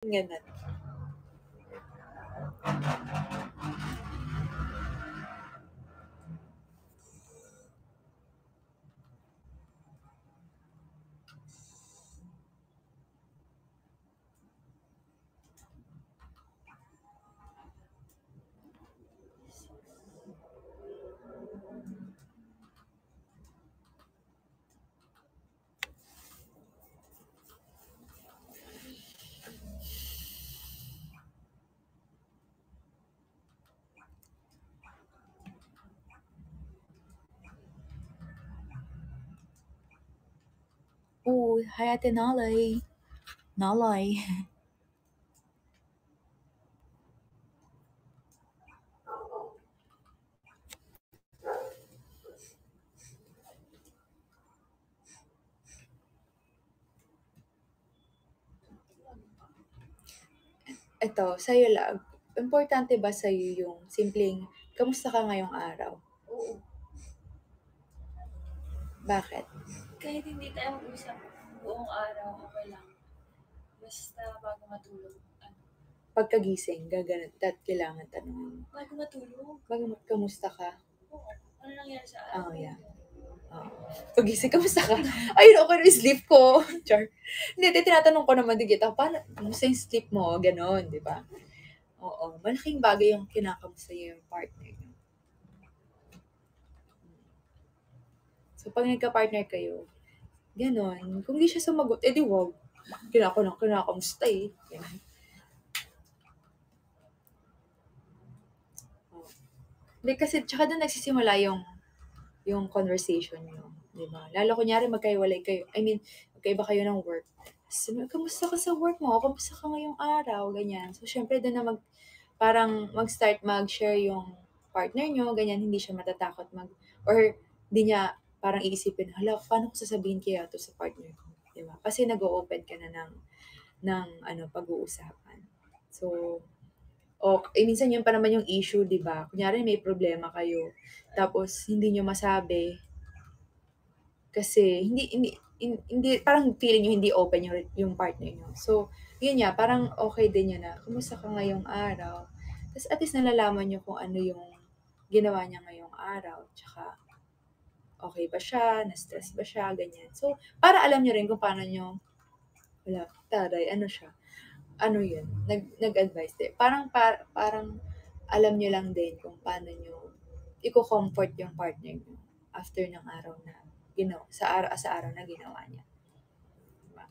Ganun. Oo, hi Ate Nalay. Nalay. Ito, sa'yo lang. Importante ba sa'yo yung simpleng, kamusta ka ngayong araw? Oo. Bakit? Kahit hindi tayo mag-usap buong araw, okay lang. Basta bago matulog. Pagkagising, kailangan tanungin mo. Bago matulog. Kamusta ka? Oo. Ano nangyari sa araw? Oh, yeah. Pagising, kamusta ka? Ayun, okay na yung sleep ko. Char. Hindi, tinatanong ko naman din kita, paano, kamusta yung sleep mo? Ganon, di ba? Oo, malaking bagay yung kinakamusta yung partner niyo. So, pag nagka-partner kayo, ganon. Kung di siya sumagot, edi wag. Kinakamusta eh. Yan. Hindi, kasi tsaka doon nagsisimula yung conversation nyo. Di ba? Lalo kunyari magkaiwalay kayo. I mean, magkaiba kayo ng work. So, kamusta ka sa work mo? Kamusta ka ngayong araw? Ganyan. So, syempre doon na parang mag-start mag-share yung partner nyo. Ganyan, hindi siya matatakot or hindi niya parang iisipin, hala, paano ko sasabihin kaya to sa partner ko? Di ba? Kasi nag-o-open ka na ng pag-uusapan. So, minsan yun pa naman yung issue, di ba? Kunyari may problema kayo, tapos hindi nyo masabi, kasi hindi parang feeling nyo hindi open yung partner nyo. So, yun nga, parang okay din yun na, kumusta ka ngayong araw? Tapos at least nalalaman nyo kung ano yung ginawa niya ngayong araw, tsaka okay ba siya, na-stress ba siya, ganyan. So, para alam nyo rin kung paano nyo, wala, taray, ano siya, ano yun, nag-advise din. Parang alam nyo lang din kung paano nyo i-comfort yung partner nyo after ng araw na sa araw na ginawa niya. Diba?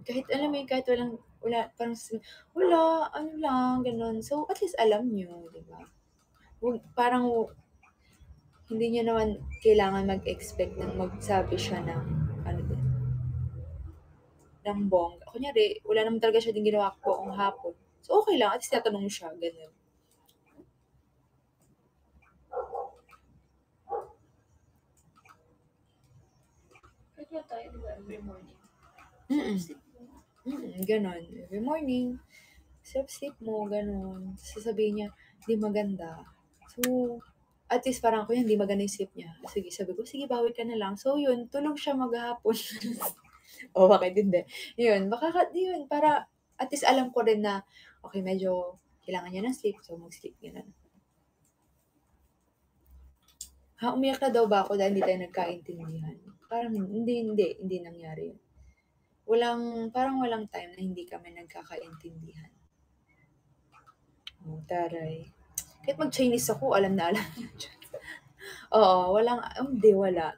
Kahit alam mo yun, kahit wala, parang wala, ano lang, ganun. So, at least alam nyo, di ba? Parang hindi nyo naman kailangan mag-expect na magsabi siya ng, ano din, ng bongga. Kunyari, wala naman talaga siya din ginawa ko ang hapon. So, okay lang. At least tatanong mo siya, ganun. Kaya tayo, di ba, every morning. Mm-mm. Sleep mo. Ganon. Every morning, sleep mo, ganon. Sasabihin niya, di maganda. So, at least parang ako yan, di maganda yung sleep niya. Sige, sabi ko, sige, bawi ka na lang. So, yun, tulog siya maghapon. O, bakit hindi? Yun, yun, para at least alam ko rin na, okay, medyo kailangan niya ng sleep, so mag-sleep ganun. Ha, umiyak na daw ba ako dahil hindi tayo nagkaintindihan? Parang hindi nangyari yun. Parang walang time na hindi kami nagkakaintindihan. Oh, taray. Kahit mag-Chinese ako, alam na alam niya. Oo, hindi, wala.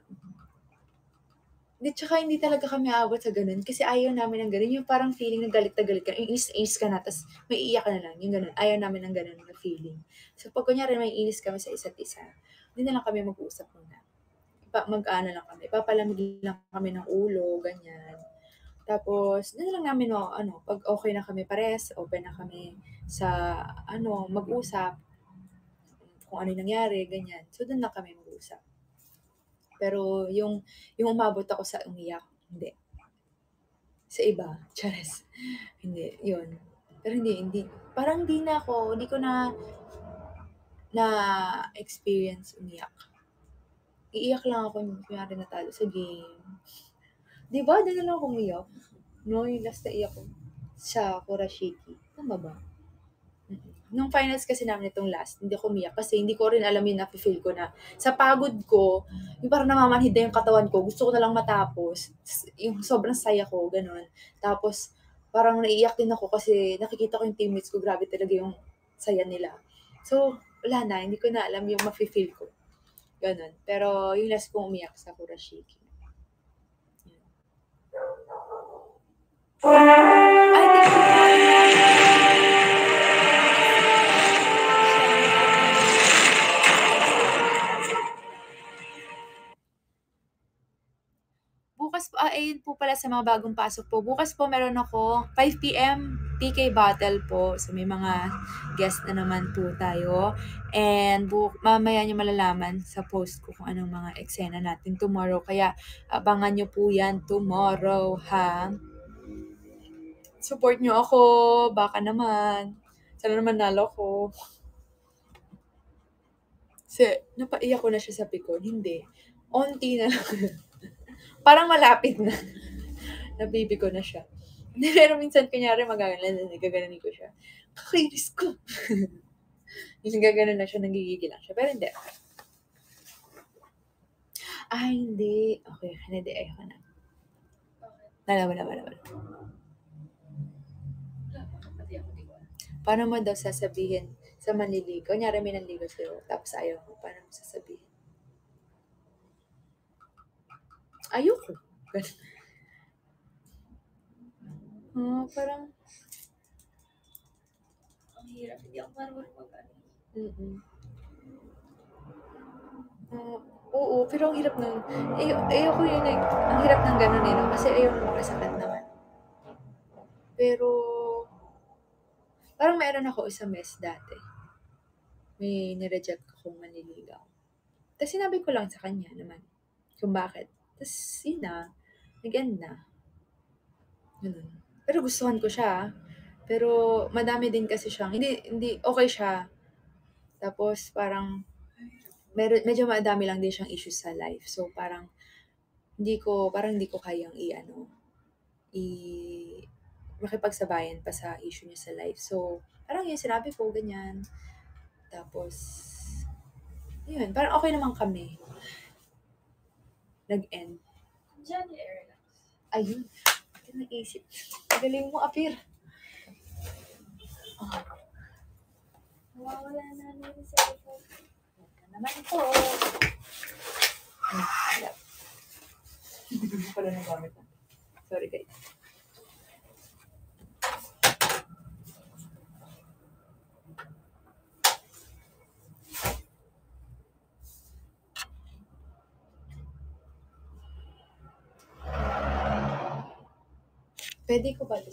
Hindi, tsaka hindi talaga kami aabot sa ganun. Kasi ayaw namin ng ganun. Yung parang feeling na galit na galit ka. Yung inis ka na, tapos may iiyak ka na lang. Yung ganun. Ayaw namin ng ganun na feeling. So, pag kunyari may inis kami sa isa't isa, hindi na lang kami mag-uusap muna. Mag-ano lang kami. Papalamig lang kami ng ulo, ganyan. Tapos, doon na lang namin, pag okay na kami pares, open na kami sa, mag-usap, kung ano yung nangyari, ganyan. So, doon na kami mag-usap. Pero, yung umabot ako sa umiyak, hindi. Sa iba, chares. Hindi, yun. Pero hindi, parang hindi ko na-experience umiyak. Iiyak lang ako kunyari natalo sa game. Di ba? Doon na lang ako umiyak. No, yung last na iyak ko sa Kurashiki. Tama ba? Nung finals kasi namin itong last, hindi ako umiyak kasi hindi ko rin alam yung nafe-feel ko na sa pagod ko, yung parang namamanhid na yung katawan ko, gusto ko na lang matapos. Yung sobrang saya ko, ganun. Tapos, parang naiiyak din ako kasi nakikita ko yung teammates ko, grabe talaga yung saya nila. So, wala na, hindi ko na alam yung mafe-feel ko. Ganun. Pero, yung last kong umiyak sa Kurashiki. Ay, bukas po, ayun po pala sa mga bagong pasok po. Bukas po meron ako 5 PM PK battle po. So may mga guest na naman po tayo. And mamaya nyo malalaman sa post ko kung anong mga eksena natin tomorrow. Kaya abangan nyo po yan tomorrow, ha? Support nyo ako. Baka naman. Sana naman nalo ko. Kasi napaiyak ko na siya sa pikon. Hindi. Onti na lang. Parang malapit na. Nabibi ko na siya. Pero minsan, kunyari, gaganan ko siya. Kakainis ko. Minsan gaganon na siya, nagigigil lang siya. Pero hindi. Ay, hindi. Okay, hindi. Ayoko na. Wala. Pati ako, di ko alam. Paano mo daw sasabihin sa manliligaw? Kunyari, may nanligaw sa'yo, tapos ayaw mo. Paano mo sasabihin? Ayoko. Parang, Ang hirap, hindi ako marunong mag-ano. mm oo, pero ang hirap nun. Ayoko yun eh. Ang hirap ng ganun eh, no? Kasi ayoko makasakit naman. Pero, parang meron ako isang mes dati. May nireject akong manliligaw. Tapos sinabi ko lang sa kanya naman kung bakit. Tapos yun na, nag-end na. Ganun. Pero gustuhan ko siya. Pero madami din kasi siyang, hindi, okay siya. Tapos parang, medyo madami lang din siyang issues sa life. So parang, hindi ko kayang makipagsabayan pa sa issue niya sa life. So, parang yun, sinabi ko, ganyan. Tapos, yun, parang okay naman kami. Nag-end. Johnny Airlines. Ayun, hindi naisip. Galing mo, Apir. Nawawala na yung cellphone. Naman po. Wala. Hindi pala nagamit na. Sorry, guys. Pwede ko ba ito?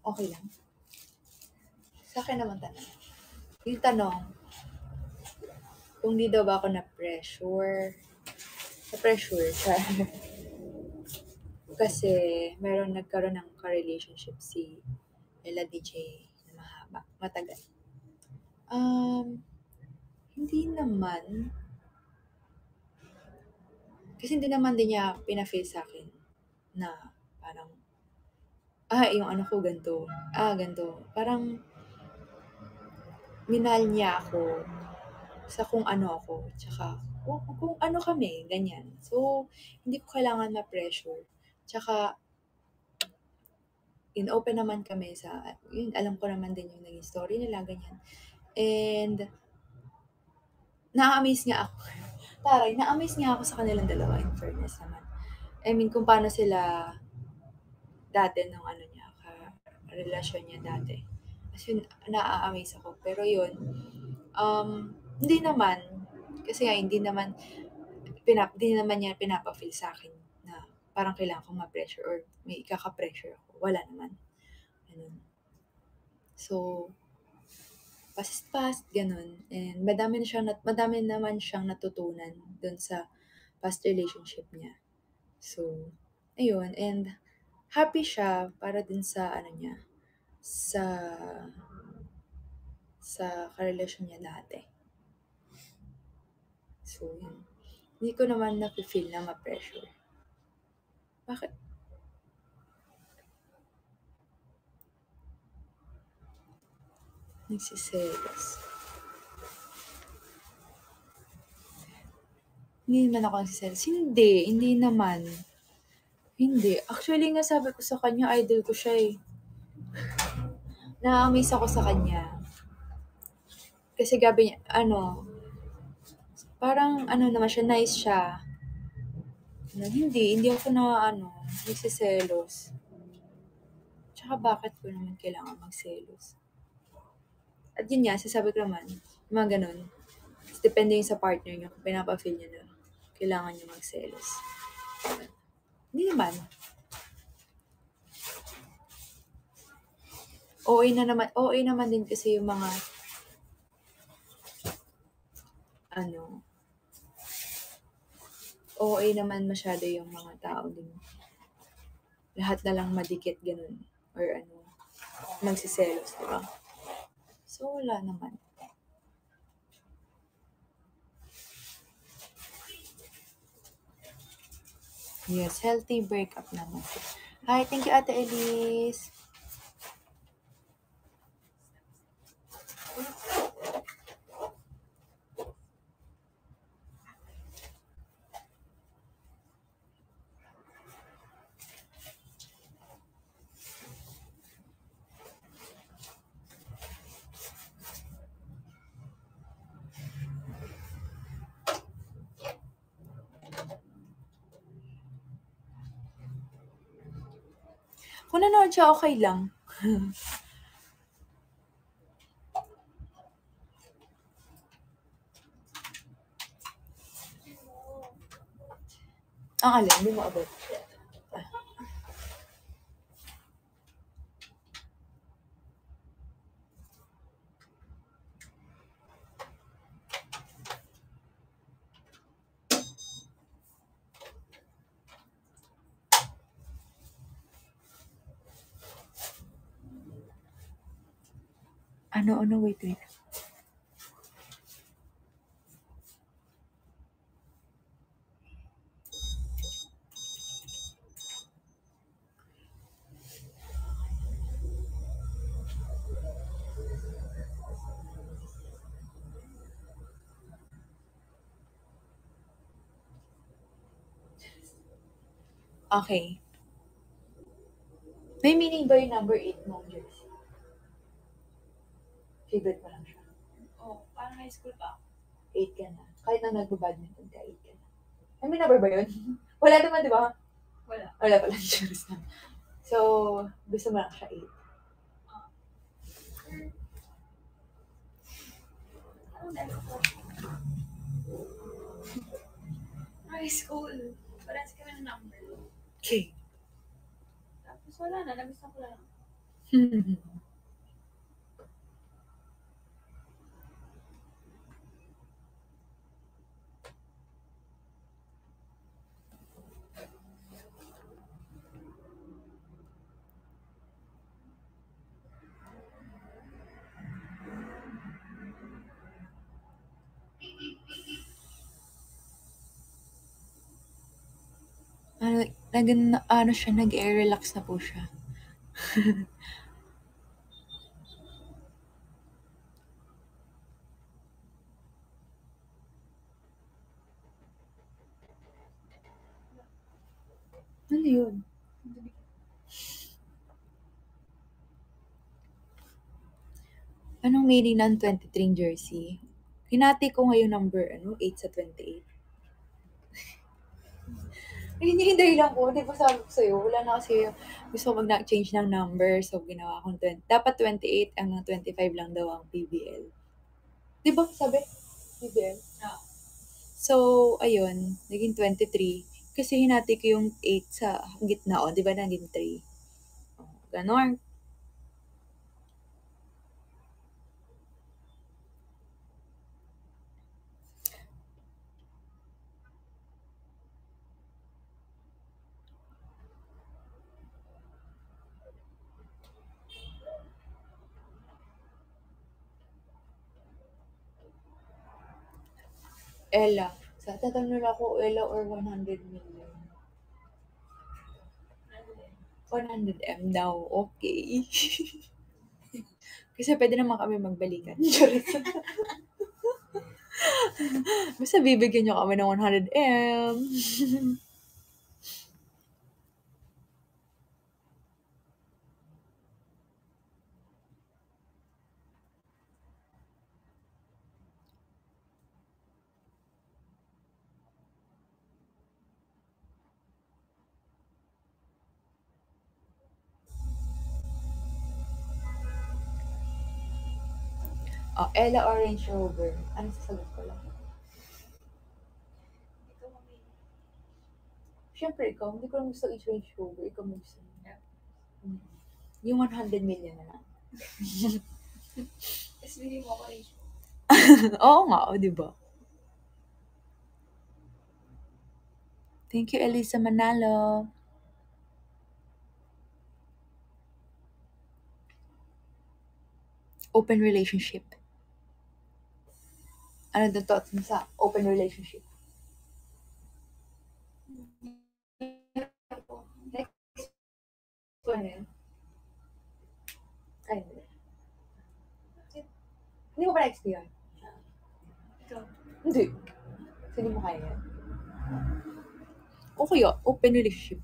Okay lang. Sa akin naman tanong. Yung tanong, kung di daw ba ako na-pressure. Na-pressure siya. Kasi meron nagkaroon ng ka-relationship si Ella DJ na mahaba, matagal. Hindi naman. Kasi hindi naman din niya pina-feel sa akin na parang, yung ano ko ganito. Ganito. Parang minahal niya ako sa kung ano ako, tsaka kung ano kami, ganyan. So, hindi ko kailangan ma-pressure. Tsaka, in-open naman kami yun, alam ko naman din yung naging story nila, ganyan. And, na-amaze nga ako. Taray, na-amaze nga ako sa kanilang dalawa, in fairness naman. I mean, kung paano sila dati nung relasyon niya dati. As yun, na-amaze ako. Pero yun, hindi naman, kasi nga, hindi naman niya pinapa-feel sa akin na parang kailangan kong ma-pressure or may ikaka-pressure ako. Wala naman. Ganun. So, past, ganun. And madami naman siyang natutunan dun sa past relationship niya. So, ayun. And happy siya para din sa sa karelasyon niya dati. So, yun. Hindi ko naman nafe-feel na ma-pressure. Bakit? Nagsiselos. Hindi naman ako nagsiselos. Hindi naman. Hindi. Actually nga sabi ko sa kanya, idol ko siya eh. Na-amaze ako sa kanya. Kasi gabi niya, parang naman siya, nice siya. Hindi ako nagsiselos. Tsaka bakit ko naman kailangan magselos? At yun nga, sasabi ko naman, mga ganun. Depende yun sa partner niyo kung pinapa-feel niyo na kailangan niyo magselos. Hindi naman. OA naman din kasi yung mga OA naman masyado yung mga tao din. Lahat na lang madikit ganun. Or magsiselos, diba? So, wala naman. Yes, healthy breakup naman. Hi, thank you, Ate Elise. Kung nanood siya, okay lang. Ang alin, hindi mo abot. Wait. Okay. May meaning ba yung number 8 mong jersey? Favorite mo lang siya. Parang high school pa. 8 ka na. Kahit na nag-badminton ka, 8 ka na. May number ba yun? Wala naman, di ba? Wala pala. Cheers na. So, gusto mo lang siya 8. High school. Parehas kami ng number. Okay. Tapos wala na, nagustuhan ko lang. Nag-relax na po siya. Ano yun? Anong meaning ng 23 jersey? Hinati ko ngayon number 8 sa 28. Hindi dahilan ko. Di ba sabi ko sa'yo, wala na kasi gusto ko mag-change ng number. So, ginawa kong 20. Dapat 28 hanggang 25 lang daw ang PBL. Di ba sabi? PBL? So, ayun. Naging 23. Kasi hinati ko yung 8 sa gitna. O, di ba naging 3? Ganon. Ella. Tatanong ako, Ella or 100 million? 100M daw. Okay. Kasi pwede naman kami magbalikan. Basta bibigyan niyo kami ng 100M. Oh, Ella or Range Rover? Ano sasagot ko lang? Ikaw mamili. Siyempre, ikaw. Hindi ko lang gusto i-Range Rover. Ikaw mo gusto. Yung 100 million na lang. Tapos bili mo ako rin. Oo nga, o, diba? Thank you, Elisa Manalo. Open relationship. Ano the thoughts mo sa open relationship? Ano yun? Ay, hindi. Hindi mo pa na-exp yun? Ikaw. Hindi. So, hindi mo kaya yan? Okay, open relationship.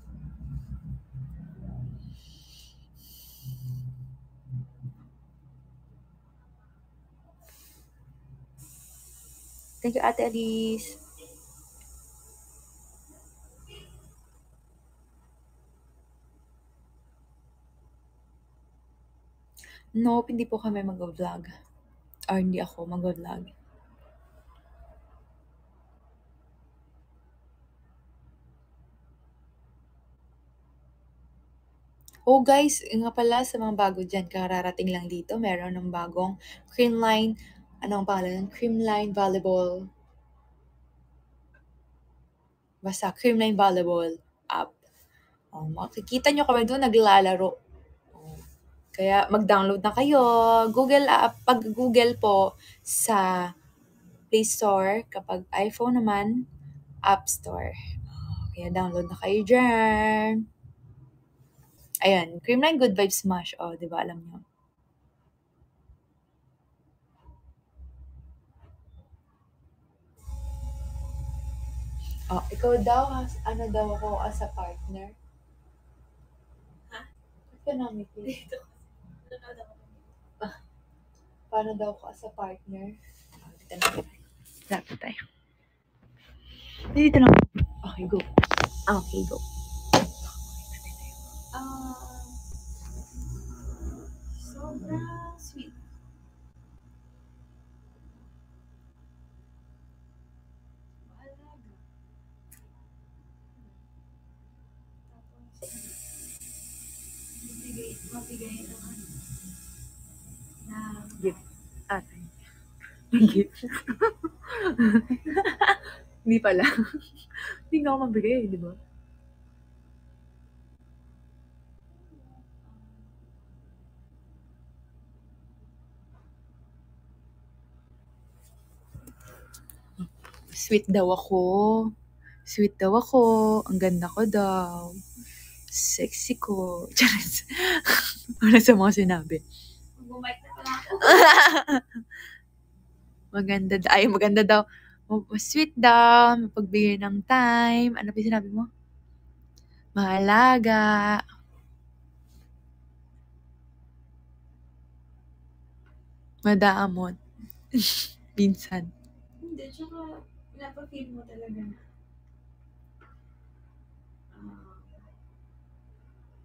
Thank you, Ate Alice. Nope, hindi po kami mag-vlog. Or hindi ako mag-vlog. Oh guys, nga pala sa mga bago dyan, kararating lang dito, meron ng bagong Creamline, anong pangalan? Creamline Volleyball. Basta Creamline Volleyball app. Oh, makikita nyo kami doon naglalaro. Oh. Kaya mag-download na kayo. Google app, pag Google po sa Play Store, kapag iPhone naman, App Store. Oh, kaya download na kayo dyan. Ayan, Creamline Good Vibes Smash. Oh, di ba alam nyo? Oh, ikaw daw, ano daw ako as a partner? Ha? Economic. Dito. Nanonood ako. Paano daw ako as a partner? Oh, dito na tayo. Dito tayo. Dito lang. Okay, go. Okay, go. Sobrang sweet. Mahalaga. Tapos, mabigay ng ano. Na, Gift. Ate. Gift. Hindi pala. Hindi nga ako mabigay, di ba? Sweet daw ako. Sweet daw ako. Ang ganda ko daw. Sexy ko. Charis. Ano sa mga sinabi? bumike na pala ako. Maganda daw. Sweet daw. Mapagbigay ng time. Ano pa yung sinabi mo? Mahalaga. Madaamot. Minsan. Hindi, tsaka napag-feel mo talaga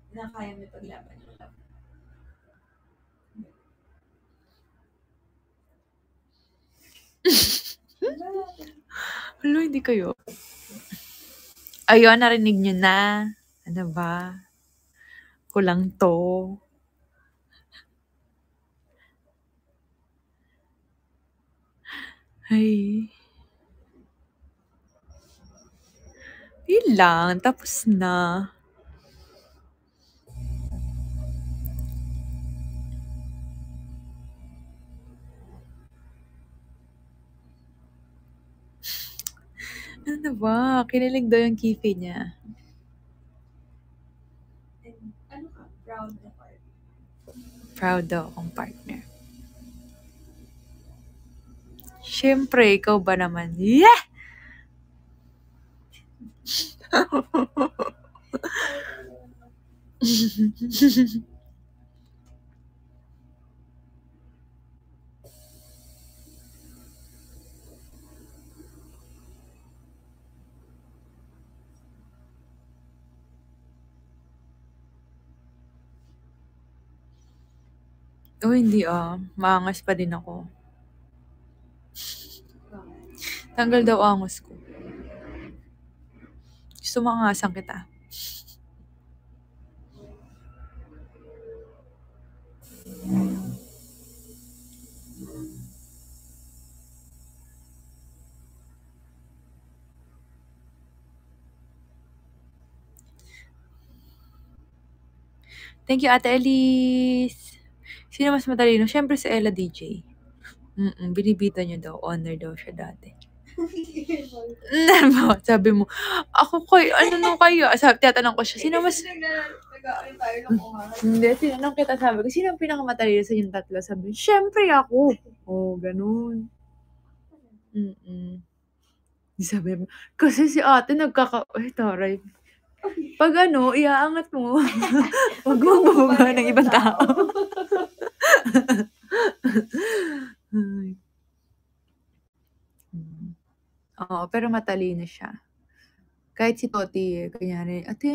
na kaya may paglaban yung love. Hello, hindi kayo. Ayun, narinig nyo na. Ano ba? Kulang to. Ay. Yun lang. Tapos na. Ano ba? Kinilig daw yung kifi niya. And, ano ka? Proud na part. Proud daw akong partner. Siyempre, ikaw ba naman? Yeah! Oh, hindi maangas pa din ako. Tanggal daw angas ko. Gusto maangasan kita. Thank you, Ate Elise. Sino mas matalino? Siyempre si Ella DJ. Binibita niyo daw. Honor daw siya dati. Sabi mo, ako kayo, ano nung kayo? Tiyatanong ko siya, sino mas... Hindi, tinanong kita, sabi ko, sino ang pinakamatalino sa inyong tatlo? Sabi, siyempre ako. Oh, ganun. Sabi mo, kasi si ate ay, taray. Pag iaangat mo. Huwag mo bumaba ng ibang tao. Oo, pero matalino siya. Kahit si Toti, kanyari, ate,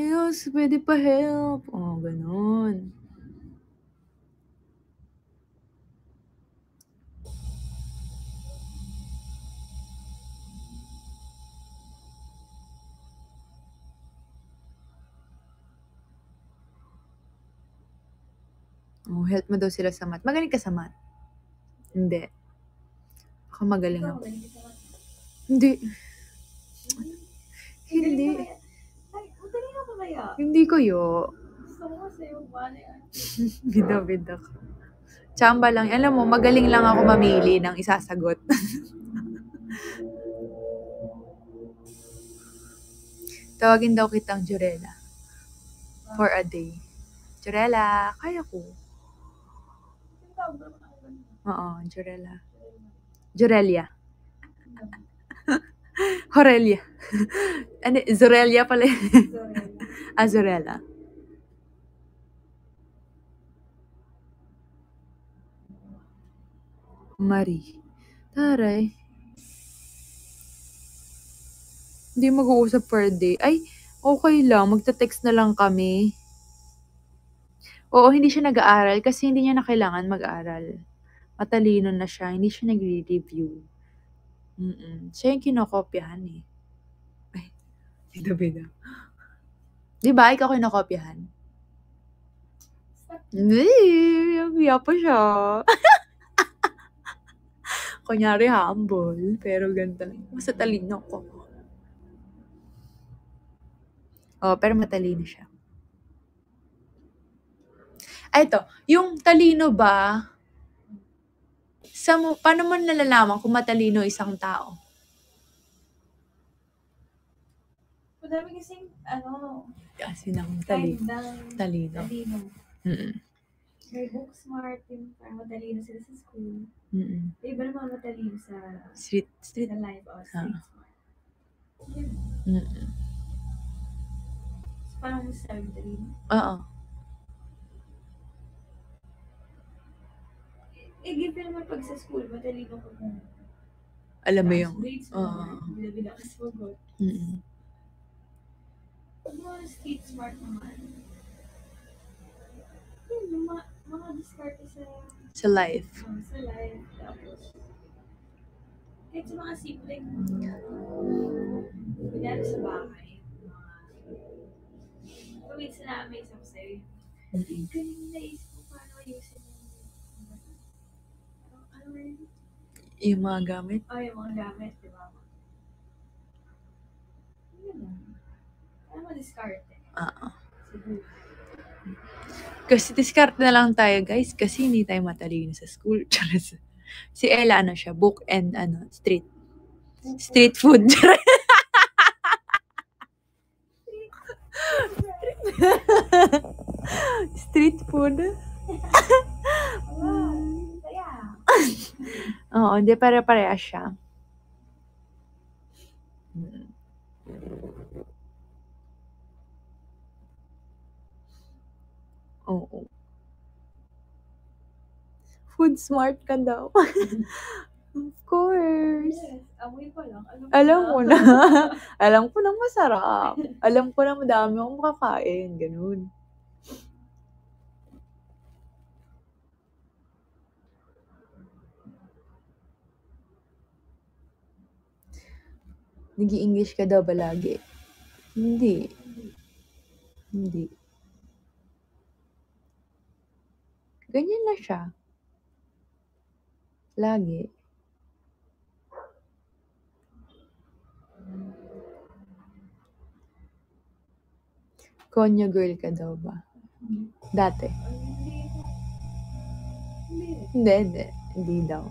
pwede pa help. Oh, ganun. Oh, help mo daw sila sa math. Magaling ka sa math? Hindi. Ako magaling ako. Hindi. Hindi. Magaling ako kaya. Hindi ko yo. Gusto ko kasi yung bali. Bida ka. Chamba lang. Alam mo, magaling lang ako mamili ng isasagot. Tawagin daw kitang Jurella. For a day. Jurella, kaya ko. Oo, Jurella. Jurelia. Horelia. Ano, Zorelia pala. Zorella. Marie. Taray. Hindi mag-uusap per day. Ay, okay lang. Magta-text na lang kami. Oo, hindi siya nag-aaral kasi hindi niya na kailangan mag-aaral. Matalino na siya. Hindi siya nagre-review. Siya yung kinokopyahan eh. Ay, bida. Diba, ikaw kinokopyahan? Hindi, biya pa siya. Kunyari humble, pero ganda. Mas talino ko. Oh, pero matalino siya. Ay, ito. Yung talino ba, paano mo nalalaman kung matalino isang tao? Madami kasing, Kasi nang talino. Talino. May book smart, yung parang matalino sila sa school. Iba naman matalino sa street sa life o street smart. So, parang masasabi matalino? Oo. Give naman pag sa school, matalino ko kung alam mo yung bila-bila ka sumagot. Pag mga street smart naman, yun, mga diskarte sa life. Sa life, tapos kahit sa mga simpleng kunyari sa bahay, minsan na-amaze ako sa'yo. Ganun naisip ko paano ayusin yung mga gamit? Yung mga gamit, di ba? Paano ma-discarte? Siguro. Kasi diskarte na lang tayo, guys, kasi hindi tayo matalino sa school. Si Ella, siya, book and street food. Street food? Kaya. Oo, hindi pare-parehas siya. Oo. Food smart ka daw. Of course. Yes, amoy pa lang. Alam mo na. Alam ko na masarap. Alam ko na madami akong makakain. Ganun. Nag-i-English ka daw ba lagi? Hindi. Hindi. Ganyan na siya. Lagi. Konyo girl ka daw ba? Dati. Hindi. Hindi daw.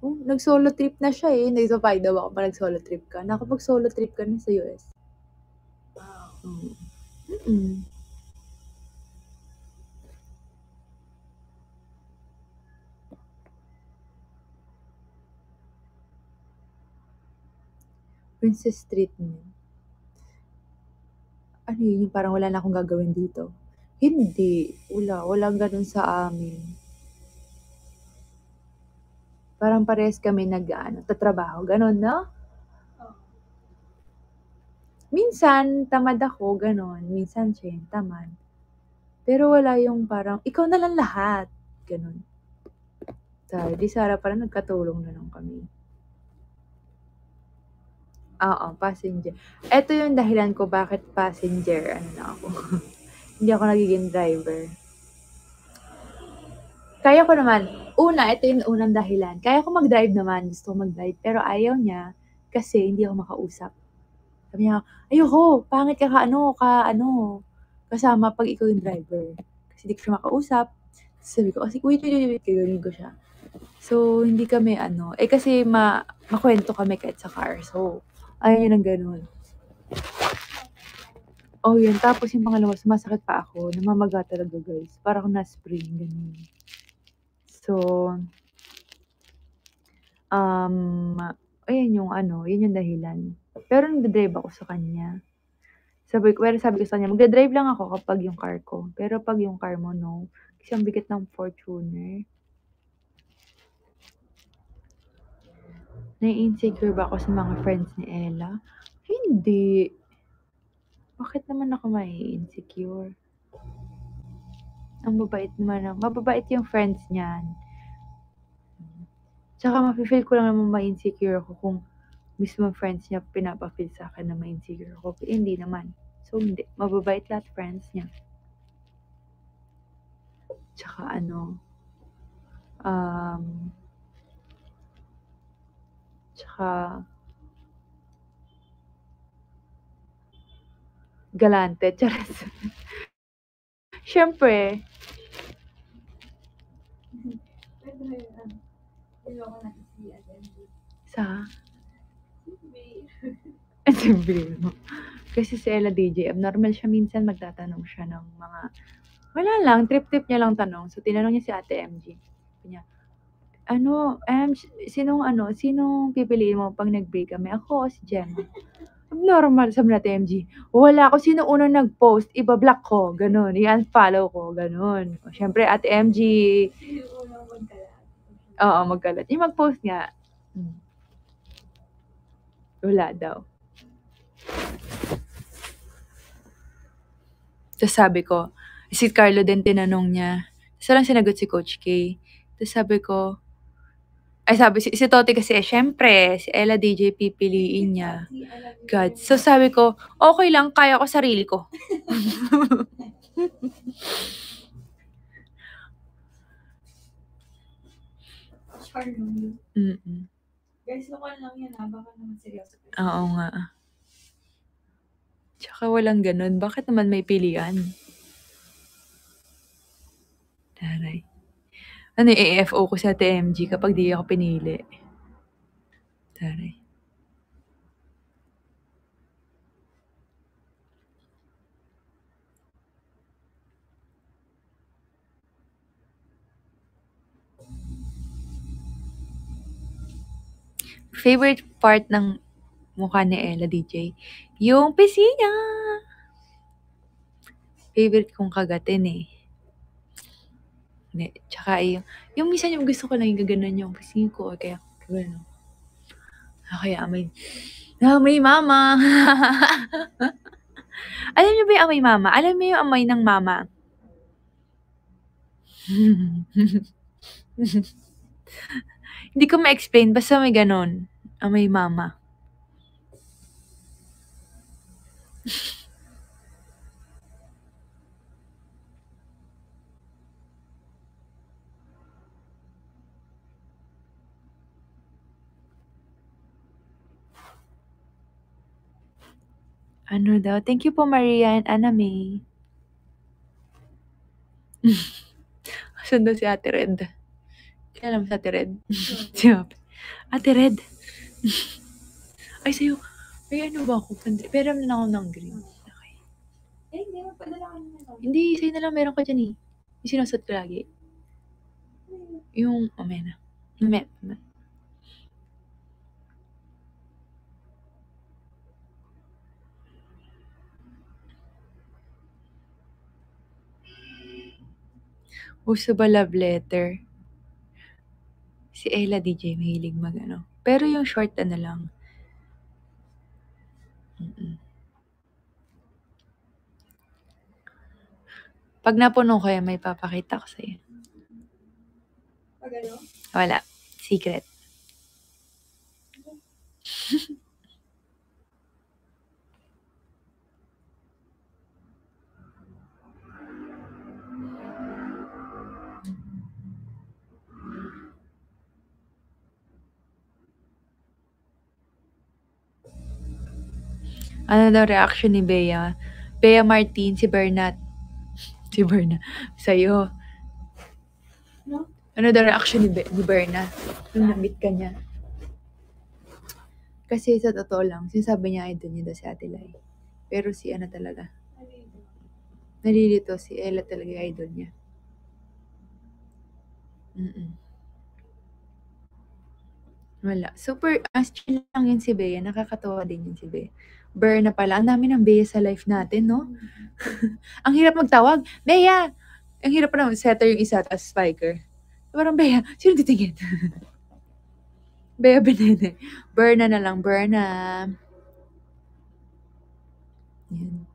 Oh, nag-solo trip na siya eh. Nagsapay daw ako pa nag-solo trip ka. Nakapag-solo trip ka na sa US. Mm. Princess Treatment. Ano yun? Yung parang wala na akong gagawin dito. Hindi. Wala. Walang ganun sa amin. Parang parehas kami tatrabaho. Ganun, no? Minsan, tamad ako. Ganun. Minsan siya yung tamad. Pero wala yung parang, ikaw na lang lahat. Ganun. Di Sarah parang nagkatulong na lang kami. Oo, passenger. Ito yung dahilan ko bakit passenger na ako. Hindi ako nagiging driver. Kaya ko naman, ito yung unang dahilan. Kaya ko mag-drive naman, gusto ko mag-drive. Pero ayaw niya kasi hindi ako makausap. Sabi niya, ayoko, pangit ka kasama pag ikaw yung driver. Kasi hindi ko siya makausap. Sabi ko, wait, kagaling ko siya. So, hindi kami kasi makwento kami kahit sa car. So, ayaw niya ng ganun. Oh, yun. Tapos yung pangalawa, sumasakit pa ako. Namamaga talaga, guys. Parang na-spring, ganun. So, ayun yun yung dahilan. Pero nagdadrive ako sa kanya. Sabi ko sa kanya, magdadrive lang ako kapag yung car ko. Pero pag yung car mo, no. Kasi ang bigat ng Fortuner. Nai-insecure ba ako sa mga friends ni Ella? Hindi. Bakit naman ako mai-insecure? Ang mababait yung friends niyan. Tsaka mafe-feel ko lang naman ma-insecure ako kung mismo friends niya pinapa-feel sa akin na ma-insecure ako. Pero hindi naman. So, hindi. Mababait lahat friends niya. Tsaka tsaka galante. Charas. Siyempre. Sa? Sabihin mo. Kasi si Ella DJ, abnormal siya minsan magtatanong siya ng mga, wala lang, trip-trip niya lang tanong. So, tinanong niya si Ate MG. Sabi niya, sinong pipiliin mo pag nag-break kami? Ako o si Gemma? Abnormal, sabi natin MG. Wala ako, sino unang nag-post, iba-block ko, ganun. I-unfollow ko, ganun. O, syempre, Ate MG. Oo, magkalat. Yung mag-post nga. Wala daw. Tapos sabi ko, si Carlo din tinanong niya. Tapos lang sinagot si Coach K. Tapos sabi si Toti kasi, syempre, si Ella DJ pipiliin niya. God. So sabi ko, okay lang, kaya ko sarili ko. Guys, lokal lang yan ha. Baka naman seryoso. Oo nga. Tsaka walang ganun. Bakit naman may pilian? Taray. AFO ko sa TMG kapag di ako pinili. Sorry. Favorite part ng mukha ni Ella DJ? Yung pisngi niya. Favorite kong kagatin eh. Hindi. Tsaka yung minsan yung gusto ko lang yung gaganon yung pisngi ko. Kaya gano'n. Kaya amoy mama. Alam niyo ba yung amoy mama? Alam mo yung amoy ng mama? Hindi ko ma-explain. Basta may ganon. Amoy mama. Ano daw? Thank you po, Maria and Anna May. Asan daw si Ate Red? Kaya alam si Ate Red. Si Ate Red. Ay, sa'yo. May ano ba ako? Pero na ako ng green. Okay. Hindi, magpadala ka naman ako. Hindi, sa'yo na lang meron ka dyan eh. Yung sinusot ko lagi. Yung, na. May. Uso ba love letter? Si Ella DJ mahilig mag-ano. Pero yung short na lang. Pag napuno ko yan, may papakita ko sa'yo. Pag ano? Wala. Secret. Ano daw reaction ni Bea? Bea Martin, si Bernat. Si Berna. Sa'yo. No? Ano daw reaction ni Berna? Nung na-meet ka niya. Kasi sa totoo lang, sinasabi niya idol niya daw si Ate Lai. Pero si ano talaga. Nalilito si Ella talaga yung idol niya. Wala. Super, chill lang yun si Bea. Nakakatawa din yun si Bea. Berna pala. Ang dami ng Bea sa life natin, no? Ang hirap magtawag. Bea! Ang hirap pa naman. Setter yung isa, tapos spiker. Parang Bea, sino titingin? Bea Benene. Berna na lang. Berna. Yan.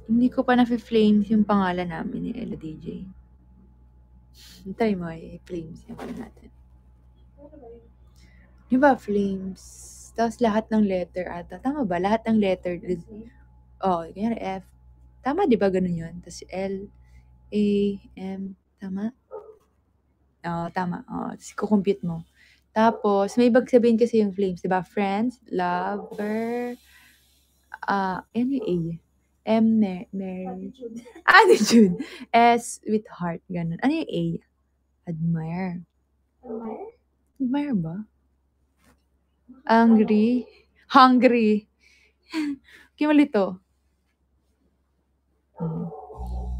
Hindi ko pa na-flames yung pangalan namin ni Ella DJ. Hintay mo, i-flames yung pangalan natin. Di ba, flames? Tapos lahat ng letter ata. Tama ba? Lahat ng letter. Kanyari F. Tama, di ba ganun yun? Tapos L, A, M. Tama? Tama. Tapos kukompute mo. Tapos, may ibig sabihin kasi yung flames. Di ba? Friends, lover, ano yung A? M, Mary. Attitude. S, with heart. Ganun. Ano yung A? Admire. Admire ba? Angry. Hungry. Kimalito.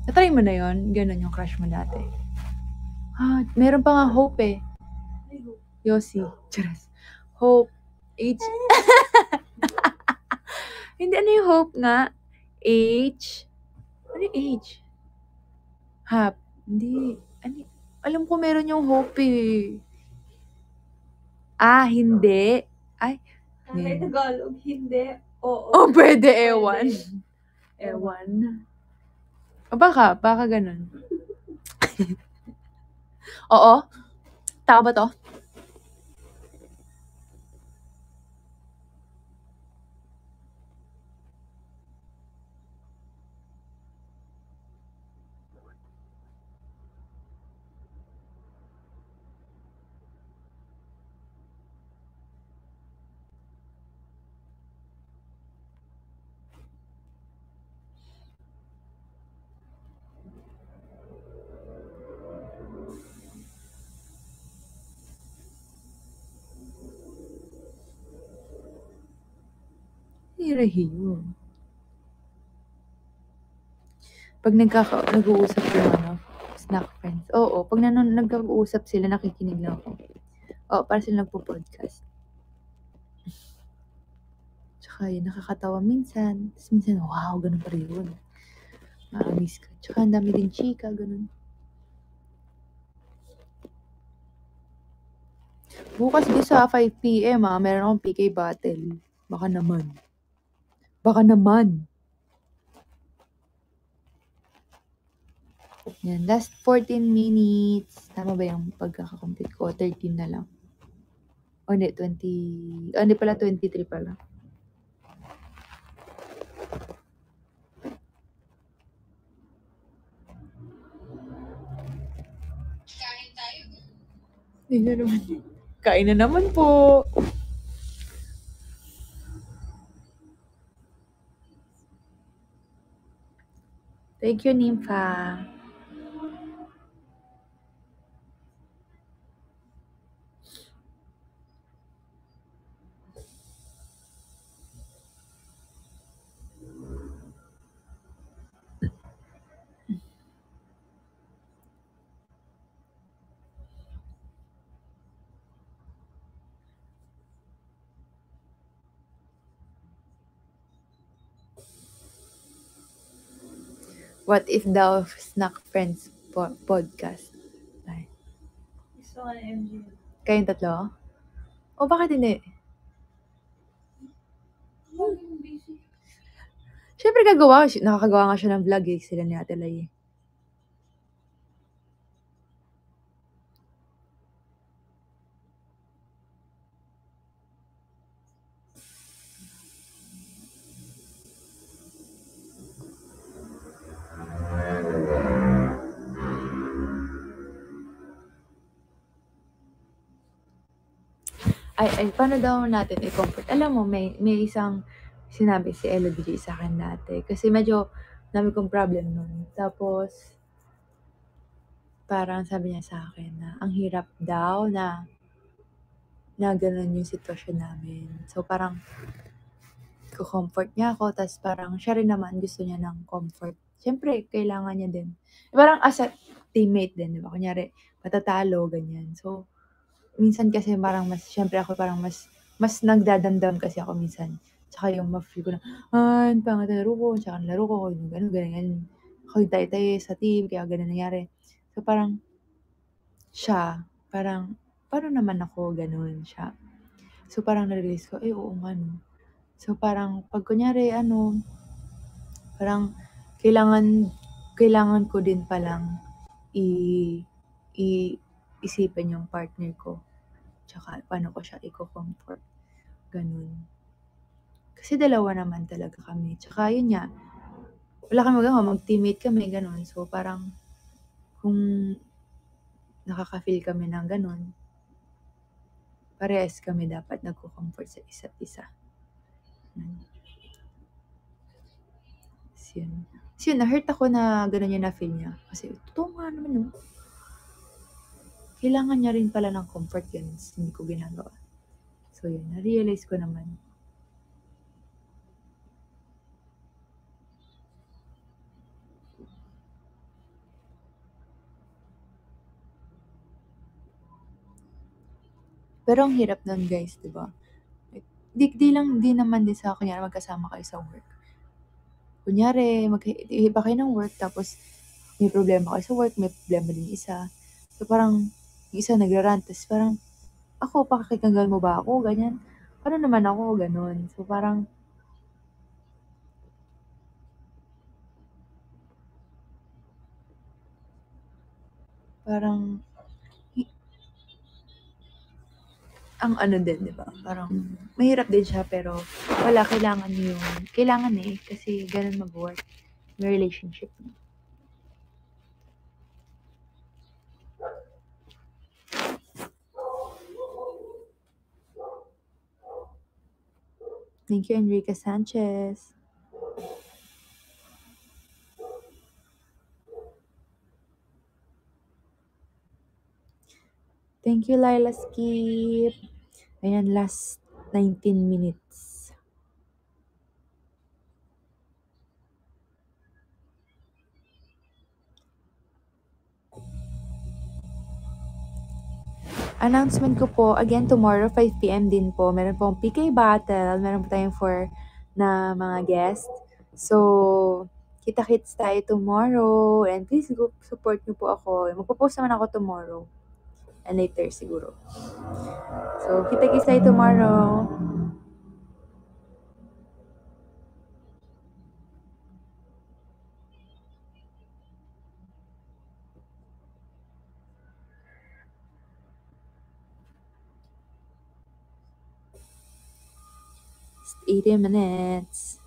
Natry mo na yon. Ganun yung crush mo dati. Meron pa nga Hope eh. Yossi. Charas. Hope. H. Hindi, ano yung Hope nga? H. Ano yung H? Hap. Hindi. Alam ko meron yung Hope eh. Hindi. Ay. May Tagalog, hindi. Oo. Pwede, ewan. Ewan. Baka ganun. Oo. Tao ba to? rehiyon. Pag nag-uusap yung snack friends. Oo, pag nag-uusap sila, nakikinig lang ako. Oo, para sila nagpo-podcast. Tsaka yun, nakakatawa minsan. Tapos minsan, wow, ganun pa rin yun. Miss ko. Tsaka ang dami din chika, ganun. Bukas di sa 5 p.m. Meron akong PK battle. Baka naman. Yan, last 14 minutes. Tama ba yung pagkakakomplete ko? 13 na lang. O hindi, 20. O hindi pala, 23 pala. Kain tayo. Hindi na naman. Kain na naman po. Thank you, Nympha. What if daw snack friends podcast? Ay. Gusto ka na MJ. Kayong tatlo? O bakit hindi? Busy. Siyempre nakakagawa nga siya ng vlog sila ni Ate Lai. Ay, paano daw natin i-comfort? Alam mo, may isang sinabi si LDJ sa akin dati. Kasi medyo dami kong problem nun. Tapos, parang sabi niya sa akin na ang hirap daw na ganun yung sitwasyon namin. So, parang ko-comfort niya ako. Tapos parang siya rin naman gusto niya ng comfort. Siyempre, kailangan niya din. Parang as a teammate din, di ba? Kunyari, matatalo, ganyan. So, minsan kasi parang siyempre ako parang mas nagdadamdam kasi ako minsan. Tsaka yung ma-feel ko na, pangit ang laro ko, tsaka ang laro ko, yung gano'n, ganyan. Ako yung tayo sa team, kaya ganun nangyari. So parang, siya, parang, paano naman ako, ganun siya. So parang na-realize ko, oo nga no. So parang, pag kunyari, parang, kailangan ko din palang, isipin yung partner ko. Tsaka paano ko siya i-comfort. Ganun. Kasi dalawa naman talaga kami. Tsaka yun nga, wala kang magawa, mag-teammate kami, ganun. So parang, kung nakaka-feel kami ng ganun, parehas kami dapat nagko-comfort sa isa't isa. So yun. So yun, na-hurt ako na ganun yung na-feel niya. Kasi, totoo nga naman no. Kailangan niya rin pala ng comfort yun. Hindi ko ginagawa. So yun, na-realize ko naman. Pero ang hirap nun guys, di ba? Di naman din sa kunyari magkasama kayo sa work. Kunyari, iba kayo ng work, tapos may problema kayo sa work, may problema din isa. So parang, yung isa nagrarant, tapos parang, ako, pakikinggan mo ba ako? Ganyan. Paano naman ako? Ganon. So parang, parang, ang ano din, di ba? Parang, mahirap din siya, pero wala, kailangan kasi ganun mag-work, may relationship. Thank you, Enrique Sanchez. Thank you, Laila Skip. Ayan, last 19 minutes. announcement ko po, again, tomorrow, 5 p.m. din po. Meron pong PK battle. Meron po tayong na mga guest. So, kita-kits tayo tomorrow. And please go support niyo po ako. Magpo-post naman ako tomorrow. And later siguro. So, kita-kits tayo tomorrow. Just 80 minutes.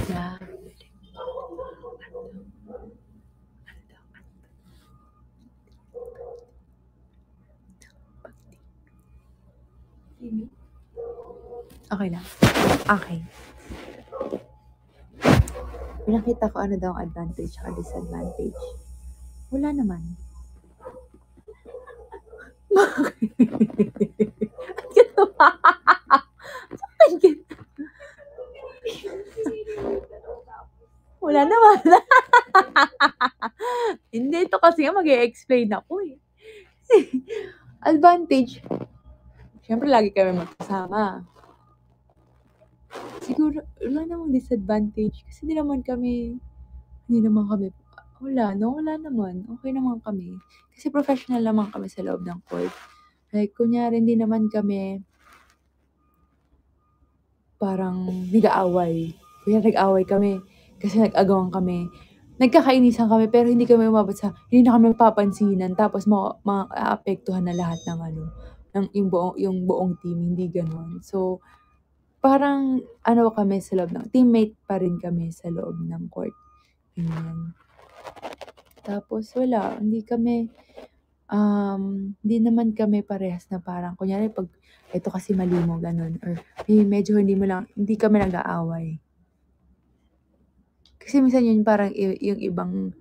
Yeah. Okay lang. Okay. Pinakita ko ano daw ang advantage at disadvantage. Wala naman. Wala naman. Hindi, ito kasi mag-i-explain ako eh. Advantage, syempre lagi kami magkasama. Siguro, wala namang disadvantage kasi hindi naman kami, wala naman. Okay naman kami. Kasi professional naman kami sa loob ng court. Like, kunyari, hindi naman kami parang nag-aaway. Kuya, nag-away kami kasi nag-agawan kami. Nagkakainisan kami pero hindi kami umabot sa, hindi na kami papansinan tapos maapektuhan na lahat ng ng yung buong team, hindi gano'n. So, parang kami sa loob teammate pa rin kami sa loob ng court. Ganyan. Tapos wala, hindi naman kami parehas na parang, kunyari pag ito kasi mali mo, ganun, or medyo hindi kami nag-aaway. Kasi minsan yun parang yung ibang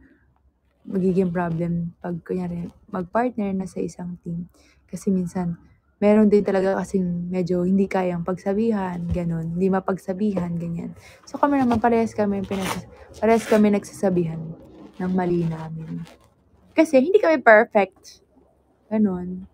magiging problem pag kunyari mag-partner na sa isang team. Kasi minsan, meron din talaga kasing medyo hindi kayang pagsabihan, ganun, hindi mapagsabihan, ganyan. So kami naman, parehas kami nagsasabihan ng mali namin. Kasi hindi kami perfect. Ganun.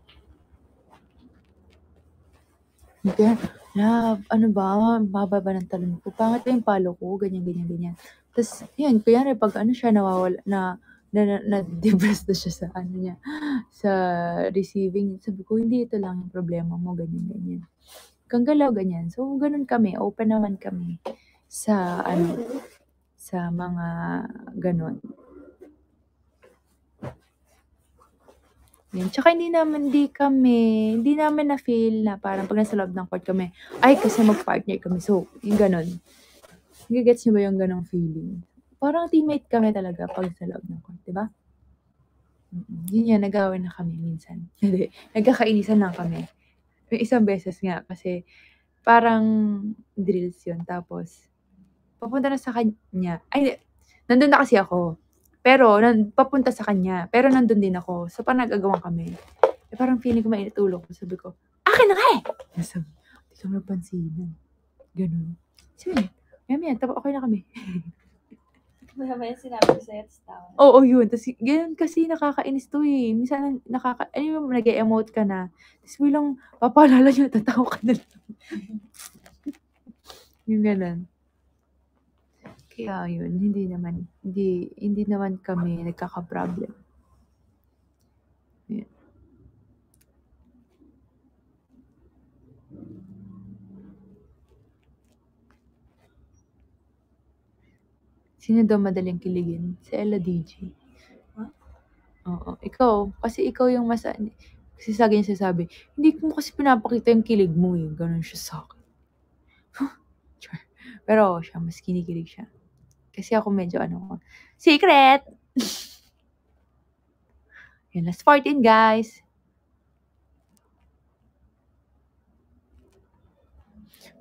Kaya, love, ano ba, baba ba ng talon ko? Pangit ba yung palo ko? Ganyan. Tapos, yun, kunyari, pag siya nawawala, na-depress na siya sa niya, sa receiving. Sabi ko, hindi ito lang yung problema mo, ganyan. Kang galaw, ganyan. So, ganun kami, open naman kami sa, sa mga ganun. Yun. Tsaka hindi namin na-feel na parang pag nasa loob ng court kami, ay kasi mag-partner kami. So, yung ganun. Gets niyo ba yung ganong feeling? Parang teammate kami talaga pag sa loob ng court, di ba? Yun yan, nag-aaway na kami minsan. Hindi, nagkakainisan lang kami. May isang beses nga kasi parang drills yun. Tapos, papunta na sa kanya. Ay, nandun na kasi ako. Pero, papunta sa kanya. Pero nandun din ako. So, parang nag-agawan kami. Parang feeling ko mainit ulo ko. Sabi ko, akin na nga eh! Sabi, hindi ko napansinan. Ganun. So, yun. Maya, okay na kami. May sinabi ko sa'yo, tapos tawa. Oo, yun. Tapos, ganyan kasi nakakainis to eh. Minsan, nag-e-emote ka na. Tapos, bilang papaalala niya, tatawa ka na lang. Yung ganun. Kaya yun, hindi naman kami nagkaka-problem. Yun. Sino daw madaling kiligin? Si Ella DJ. Huh? Oo. Ikaw, kasi ikaw yung kasi sa akin siya sabi, hindi mo kasi pinapakita yung kilig mo eh. Ganun siya sa akin. Pero siya, mas kinikilig siya. Kasi ako medyo secret! Yan, last 14 guys.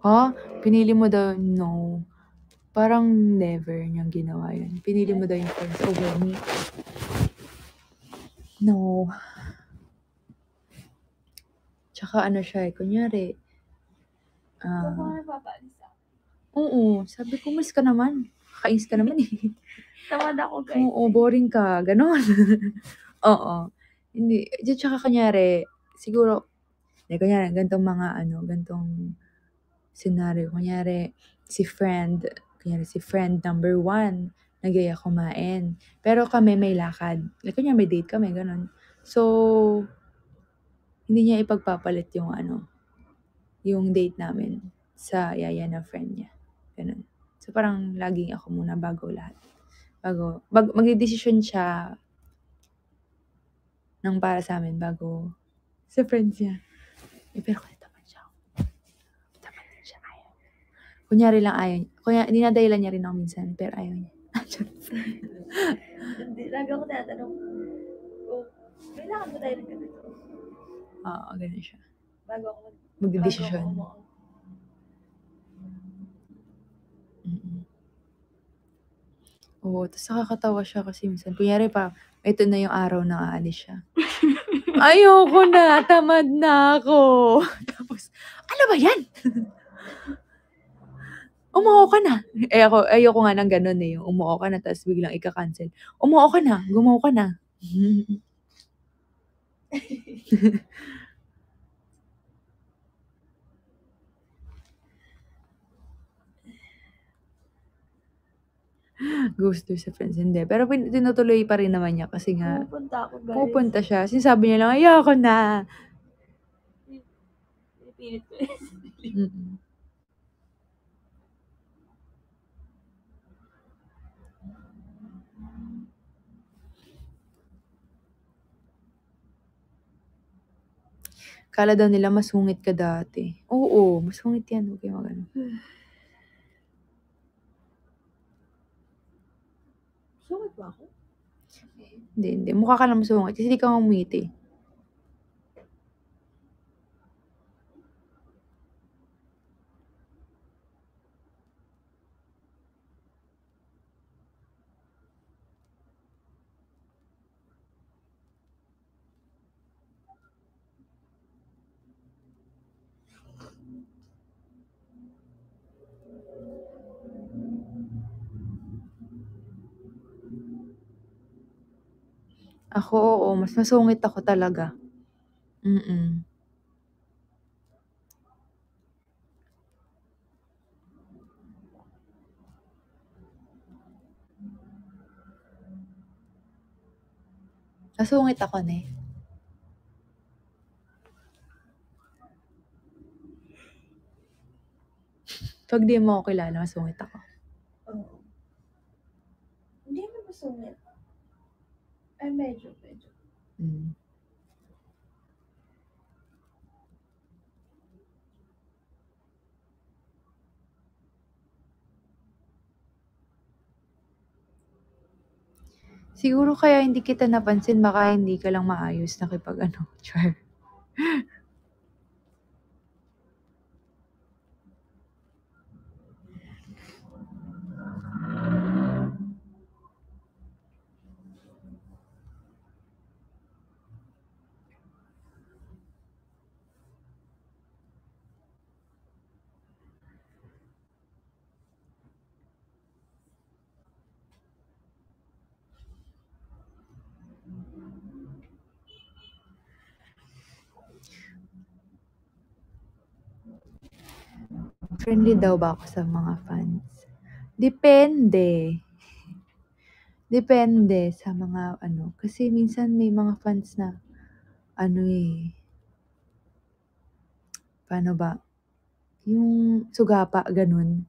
Ha? Pinili mo daw, no. Parang never niyang ginawa yun. Pinili mo daw yung friends over me. No. Tsaka siya eh, kunyari. Ikaw ba napapaalis ako? Oo, sabi ko, mas ka naman. nakakainis ka naman eh. Tamad ako, guys. Oo, boring ka, gano'n. Oo. Hindi, tsaka kunyari, siguro, kunyari, ganitong scenario. Kunyari, si friend number 1, nagyaya kumain. Pero kami may lakad. Kunyari, may date kami, gano'n. So, hindi niya ipagpapalit yung date namin sa yaya ng friend niya. Ganun. So, parang laging ako muna bago lahat. Magdedesisyon siya ng para sa amin bago sa friends niya. Pero kung tamad siya, tamad din siya, ayaw. Kunyari lang ayaw niya. Dinadahilan niya rin ako minsan, pero ayaw niya. Hindi, lagi ako tinatanong, may lakad ba tayo ng ganito? Oo, ganun siya. Bago ako Magdedesisyon. Oo, tapos nakakatawa siya kasi minsan, kunyari pa, ito na yung araw na aalis siya. Ayoko na, tamad na ako. Tapos, ano ba yan? Umuo ka na. Ayoko nga ng ganun eh, yung umuo ka na, tapos biglang ika-cancel. Umuo ka na, gumawa ka na. Gusto sa friends, hindi. Pero tinutuloy pa rin naman niya kasi nga, Pupunta ako, guys. pupunta siya. Sinasabi niya lang, ayoko na. Pinipilit ko yun. Kala daw nila masungit ka dati. Oo, masungit yan. Huwag kayo magano. Sungit ba ako? Hindi. Mukha ka lang masungit kasi hindi ka ngumiti. Ako, oo. Mas masungit ako talaga. Masungit ako, ne. Pag di mo ako kilala, masungit ako. Oo. Hindi naman masungit. Ay, medyo. Siguro kaya hindi kita napansin, baka hindi ka lang maayos nakipag-ano, char. Friendly daw ba ako sa mga fans? Depende. Depende sa mga kasi minsan may mga fans na paano ba? Yung sugapa, ganun.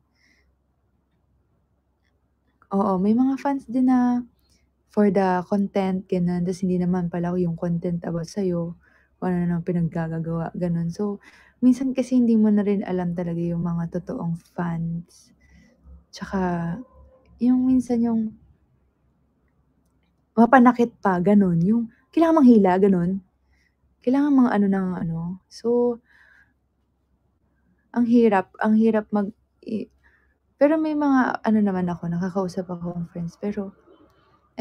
Oo, may mga fans din na for the content, ganun. Tas hindi naman pala yung content about sa'yo, kung ano nang pinaggagawa, ganun. So, minsan kasi hindi mo na rin alam talaga yung mga totoong fans. Tsaka, yung minsan yung mapanakit pa, ganun. Yung kailangan manghila, ganun. Kailangan mga So, ang hirap pero may mga naman ako, nakakausap akong friends. Pero,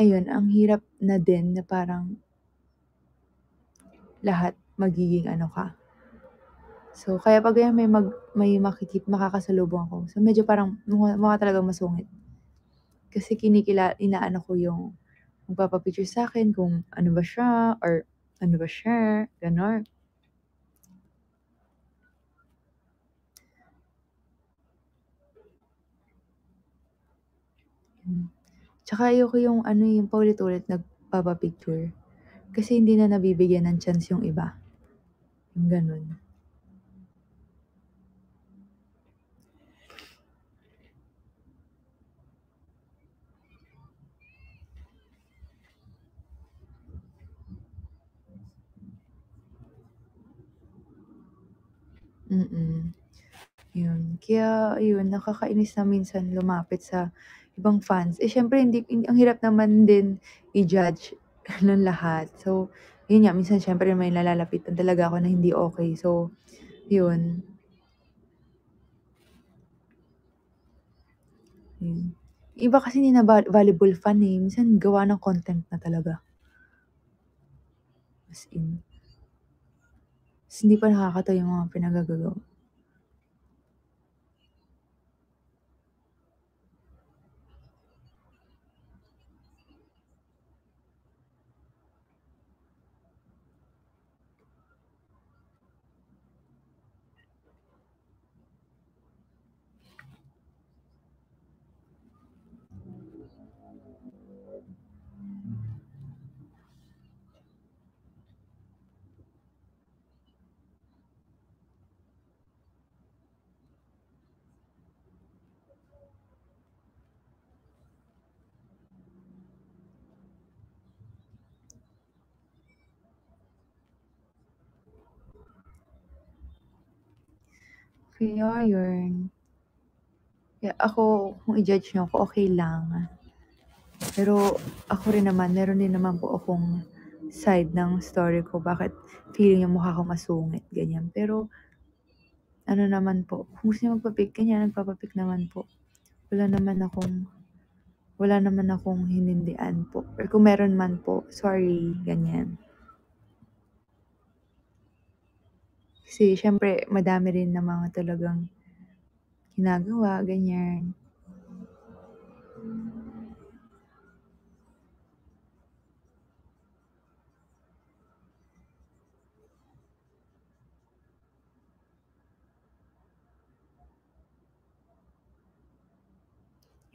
ayun, ang hirap na din na parang lahat magiging ka. So, kaya pag may makakasalubong ako, so medyo parang mukha talagang masungit. Kasi inaano ko yung magpapa-picture sa'kin kung ano ba siya or ano ba siya, gano'n. Tsaka ayoko yung ano, yung paulit-ulit nagpapa-picture. Kasi hindi na nabibigyan ng chance yung iba, yung gano'n. Yun. Kaya ayun, nakakainis na minsan lumapit sa ibang fans. Eh, siyempre hindi ang hirap naman din i-judge ng lahat. So, yun nga minsan siyempre may nalalapitan talaga ako na hindi okey. So, yun. Yun. Iba kasi hindi na valuable fan, eh, minsan gawa ng content na talaga, as in. Ta's hindi pa nakakatawa yung mga pinagagagawa. Kaya yun. Kaya ako, kung i-judge niyo ako, okey lang. Pero ako rin naman, meron din naman po akong side ng story ko bakit feeling niyo mukha akong masungit, ganyan. Pero ano naman po, kung gusto niyo magpa-pic, ganyan, nagpapa-pic naman po. Wala naman akong hinindian po or kung meron man po, sorry, ganyan. Kasi siyempre madami rin namang talagang ginagawa, ganyan.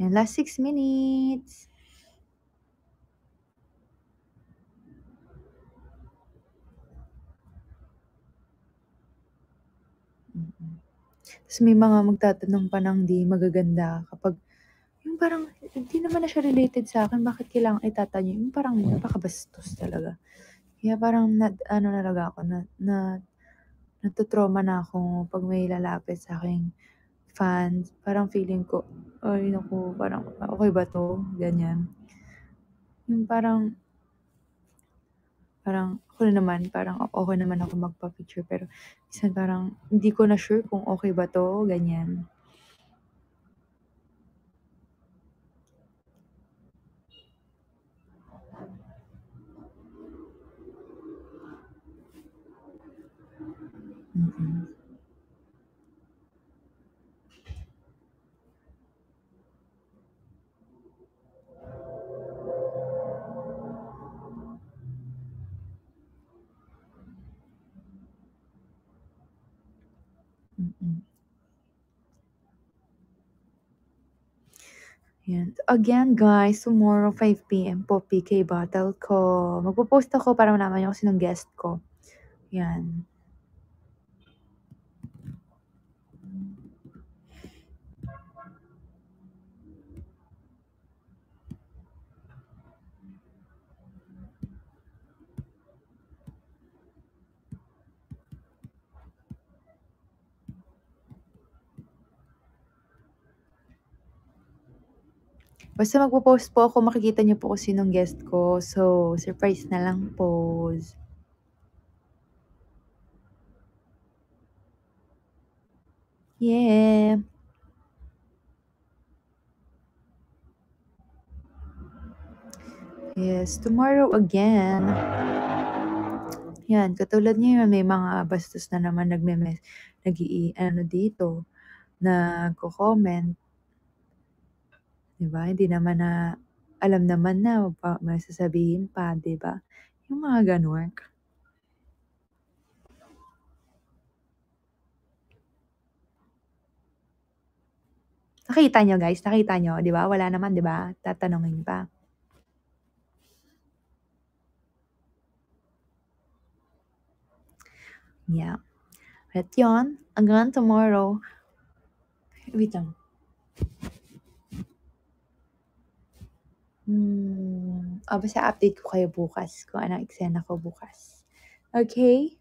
Yan, last 6 minutes. Ta's may mga magtatanong pa ng 'di magaganda kapag yung parang hindi naman na siya related sa'kin, bakit kailangang itatanong, yung parang napakabastos talaga. Kaya parang ano na talaga ako natu-trauma na ako 'pag may lalapit sa'king fans. Parang feeling ko, "Ay naku, parang okey ba 'to?" Ganyan. Yung parang parang ako naman, parang okey naman ako magpa-picture pero minsan parang hindi ko na sure kung okey ba 'to, ganyan. Mm. Mm. Yan. Again guys, tomorrow 5 PM po PK battle ko. Magpo-post ako para malaman niyo kung sinong guest ko. Yan. Basta magpo-post po ako, makikita niyo po kung sinong guest ko. So, surprise na lang po. Yeah. Yes, tomorrow again. Yan, katulad ngayon may mga bastos na naman ano dito, nagko-comment. 'Di ba? Hindi naman na alam naman na may sasabihin pa, 'di ba? Yung mga gano'n. Nakita niyo guys, nakita niyo, 'di ba? Wala naman, 'di ba? Tatanungin pa. Yeah. At yun, hanggang tomorrow. Wait lang. Basta update ko kayo bukas kung anong eksena ko bukas. Okay?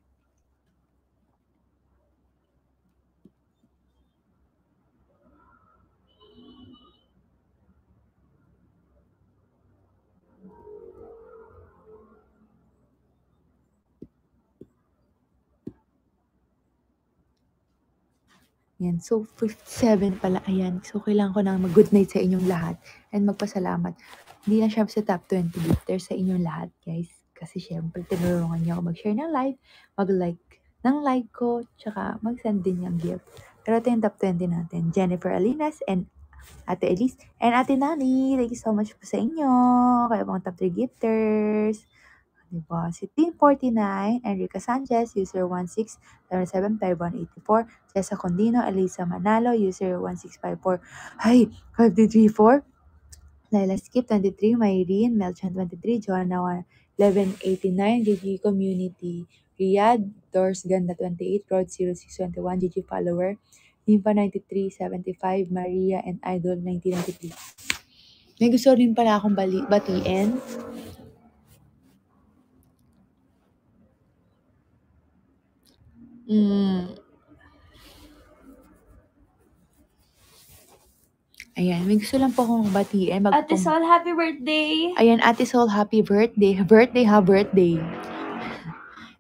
Yan. So, 57 pala. Ayan. So, kailangan ko na mag-good night sa inyong lahat and magpasalamat. Hindi na siya sa top 20 lifters sa inyong lahat, guys. Kasi syempre, tinulungan niyo ako mag-share ng live, mag-like ng live ko, tsaka mag-send din yung gift. Pero ito yung top 20 natin. Jennifer Alinas and Ate Elise and Ate Nani. Thank you so much po sa inyo. Kayo pang top 3 gifters. Diba? Si Team 49, Enrica Sanchez, user 16775184, Jessa Condino, Elisa Manalo, user 1654, ay, 5334, Laila Skip 23, Mayrene, Melchan 23, Joanna 1189, GG Community, Riyadh, Doors Ganda 28, Rod 0621, GG Follower, Nympha 9375, Maria and Idol 1993. May gusto rin pala akong batiin. Ayan, may gusto lang po akong batiin. Ate Sol, happy birthday! Ayan, Ate Sol, happy birthday. Birthday.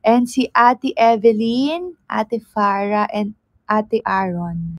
And si Ate Evelyn, Ate Farah, and Ate Aaron.